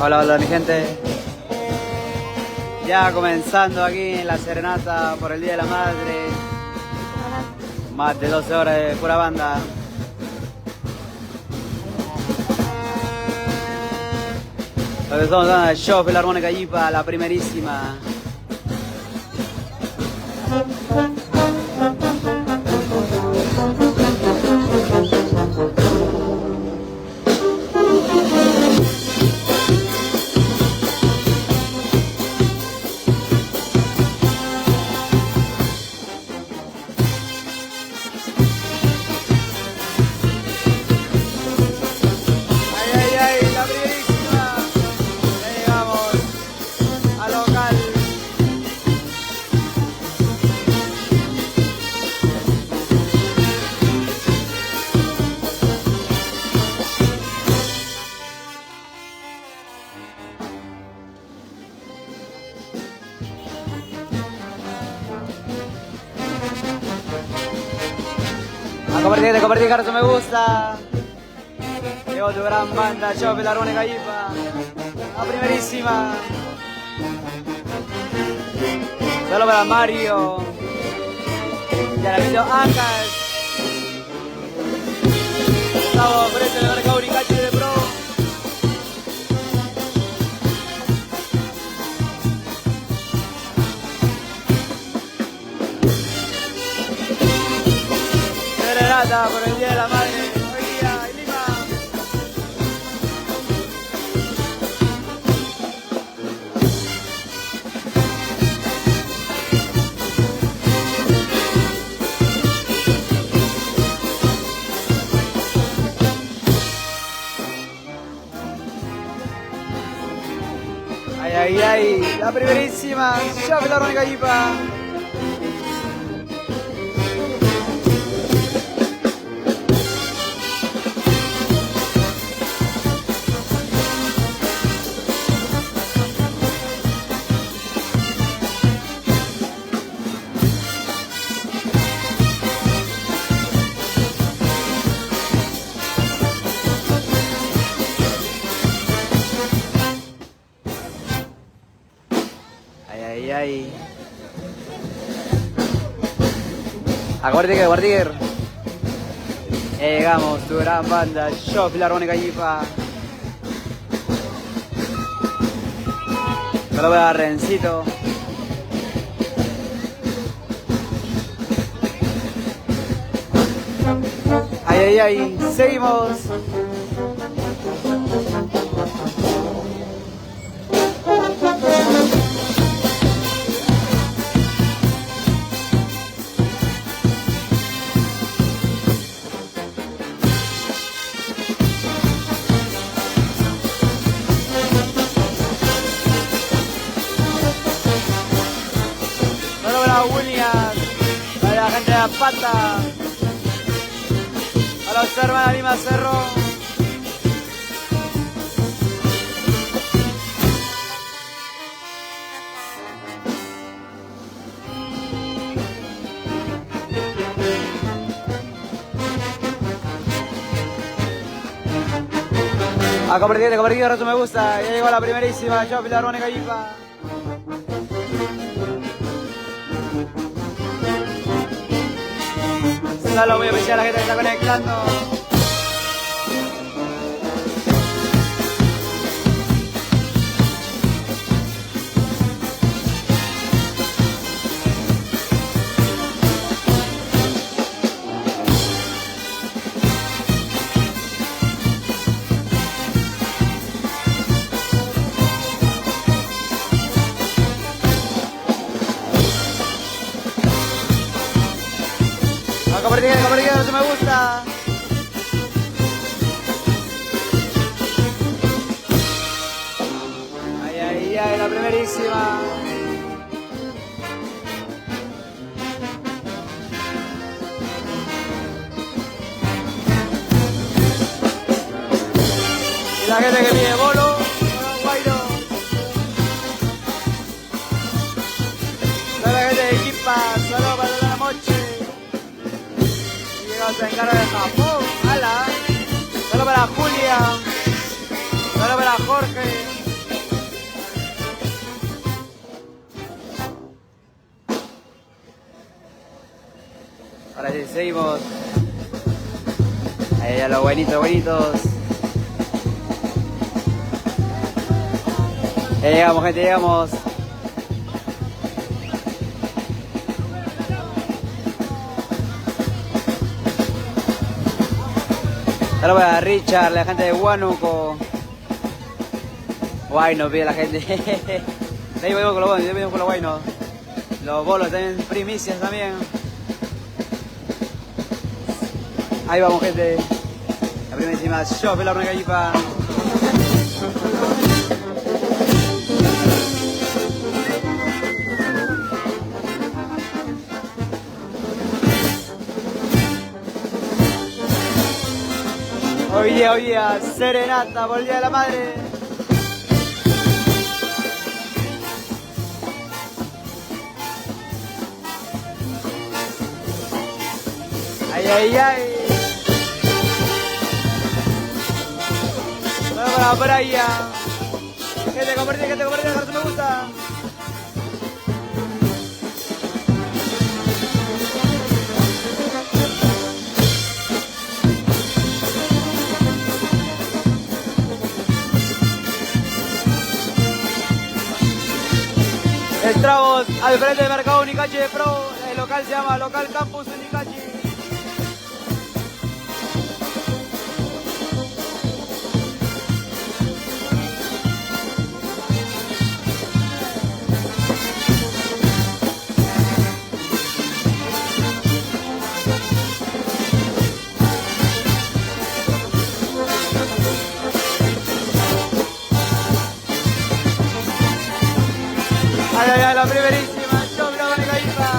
Hola, hola mi gente. Ya comenzando aquí en la serenata por el Día de la Madre. Más de 12 horas de pura banda. Lo que estamos dando el show Filarmónica Yipa, la primerísima. Compartir, Carlos, me gusta. Llevo tu gran banda, Show Filarmónica Yipa, la primerísima. Solo para Mario. Ya la video Ancas. Estamos frente de Mercado Uricachi de Pro. Por el Día de la Madre, hoy día en Lima. Ay, ay, ay, la primerísima, Show Filarmónica Yipa. Ay. A compartir. Llegamos, tu gran banda, Show Filarmónica Yipa. Solo voy a dar Rencito. Ay, seguimos. Williams, a la gente de La Pata, a los hermanos de Lima Cerro. A compartir, resto me gusta. Ya llegó la primerísima, Show Filarmónica Yipa. Un saludo muy especial a la gente que está conectando. Compartir, no se me gusta. Ay, la primerísima. Y la gente que pide bolo, guairo. La gente de Yipa, solo para la noche. Se encarga de Japón, ala. Solo para Julia, solo para Jorge. Ahora sí, seguimos. Ahí ya los buenitos, buenitos. Ya llegamos, gente, llegamos. Saludos a Richard, la gente de Huánuco. Guayno, pide la gente. De ahí venimos con los bonos, de ahí venimos con los guaynos. Los bolos también, primicias también. Ahí vamos, gente. La primísima shop, la hornega yipa. Hoy día, serenata por el Día de la Madre. Ay, ay, ay. Vamos por allá. Gente, comparte, dejar tu me gusta. Entramos al frente del mercado Unicachi de Pro. El local se llama Local Campus Unicachi. Ay, ay, ay, la primerísima, yo la única hija.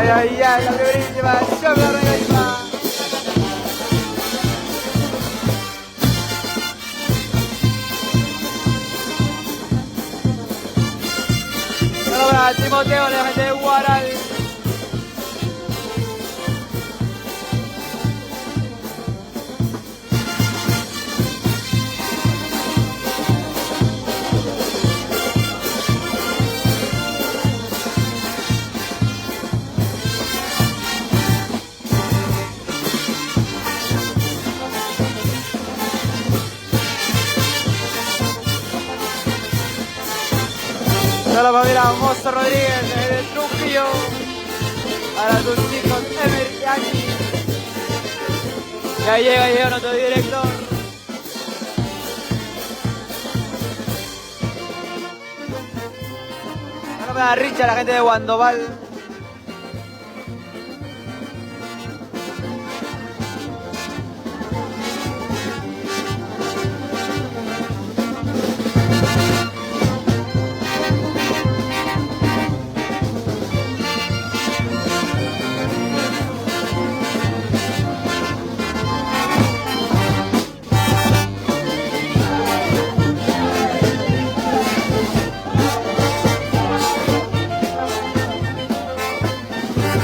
Ay, ay, ay, la primerísima, yo la única hija. Ahora Timoteo, la gente de Guaral. Solo para ver a Mozo Rodríguez desde Trujillo. Para tus hijos Emer y Ani. Ya llega nuestro director. Ahora para Richard, la gente de Guandoval.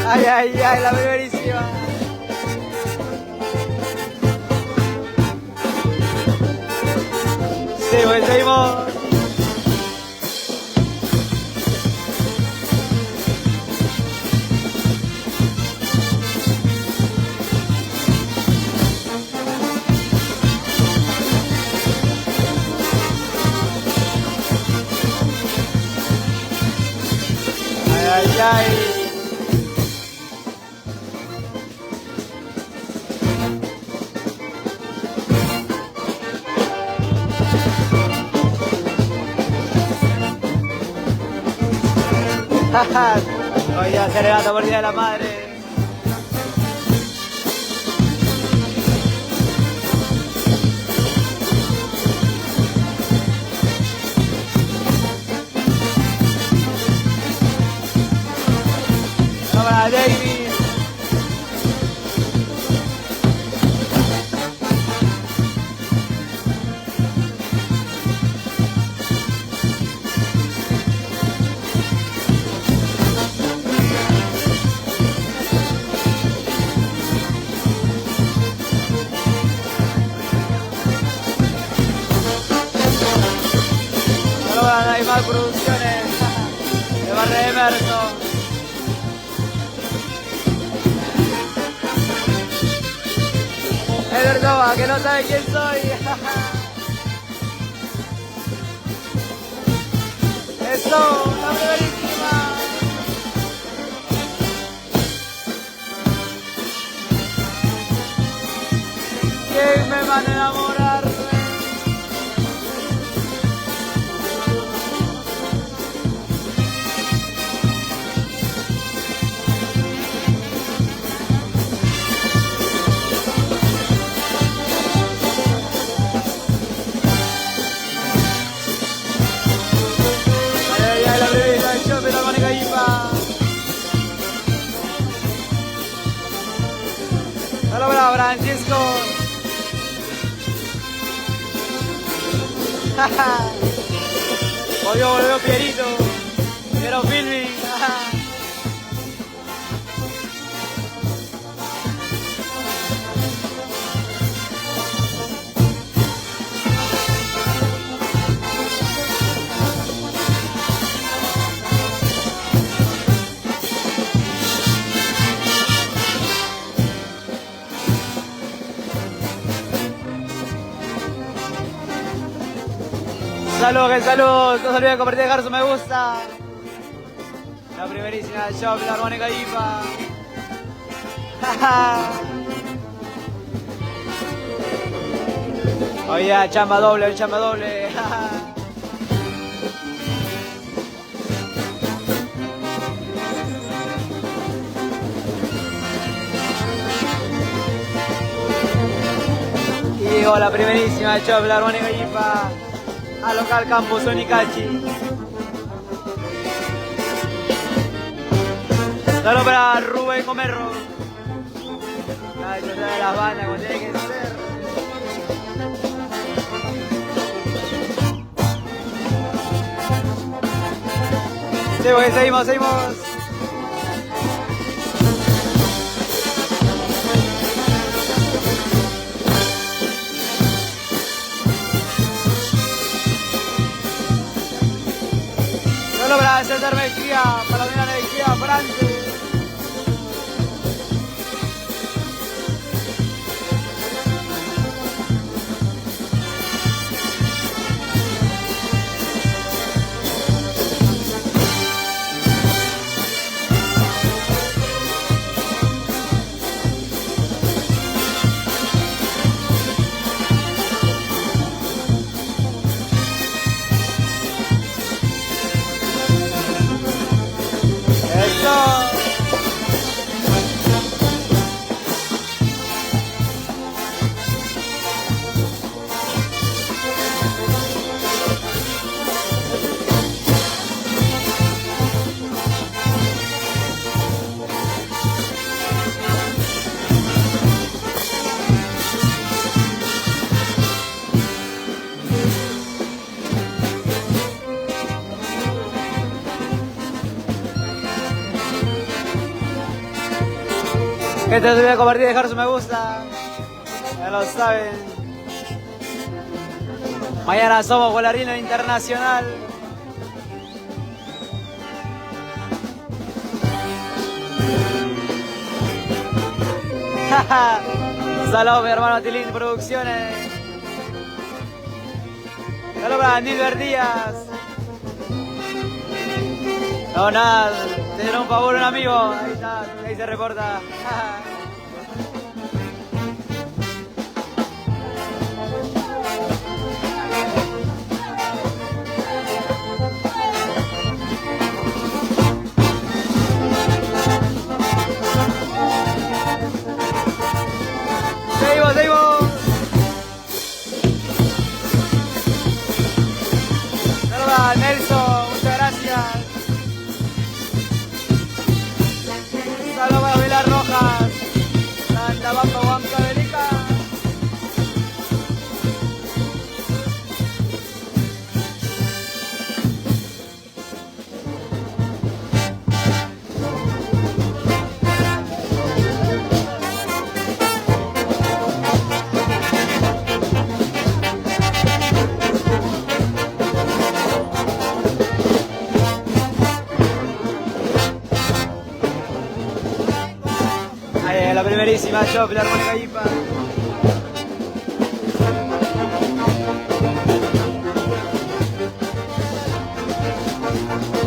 Ay, ay, ay, la primerísima. Sí, pues seguimos. Ay, ay, ay. Hoy ya celebrando por Día de la Madre. Para David. Hay más producciones de Barrio Emerson. Evertoma, que no sabe quién soy. Eso, la primerísima. ¿Quién me van a enamorar? Hola, hola, Francisco. Volvió Pierito. Pero filming. Saludos, saludos. No se olviden compartir y dejar su me gusta. La primerísima del show, la armónica IPA. Oye, chamba doble, chamba doble. Y llegó la primerísima del show, la armónica IPA. Al local Campus Unicachi. Saludos para Rubén Comerro. La ciudad de las bandas, como tiene que ser. Sí, porque seguimos. Solo para César Mejía, para la Mejía, Francis. Que te olvide compartir y dejar su me gusta. Ya lo saben. Mañana somos Volarino Internacional. Saludos mi hermano Tilín Producciones. Saludos para Nilber Díaz. No, nada, te dieron un favor un amigo. Ahí está, ahí se reporta. primerísima show, Filarmónica IPA.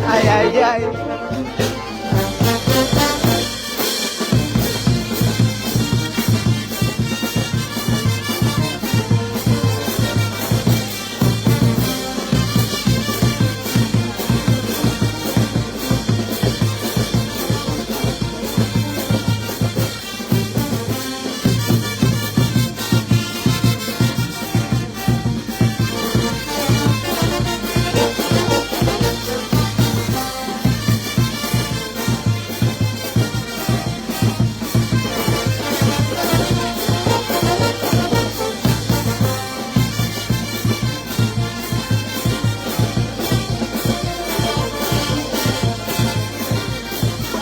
Ay, ay, ay.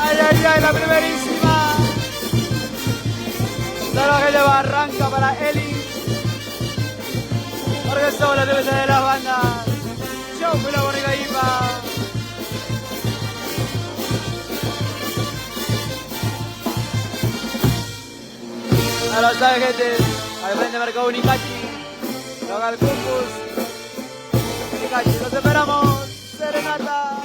Ay, ay, ay, la primerísima. Salvaje de Barranca para Eli. Porque somos las debes de las bandas. Show Filarmónica IPA. A los gente, al frente Mercado Unicachi, local Cumbus, Unicachi, los esperamos, Serenata.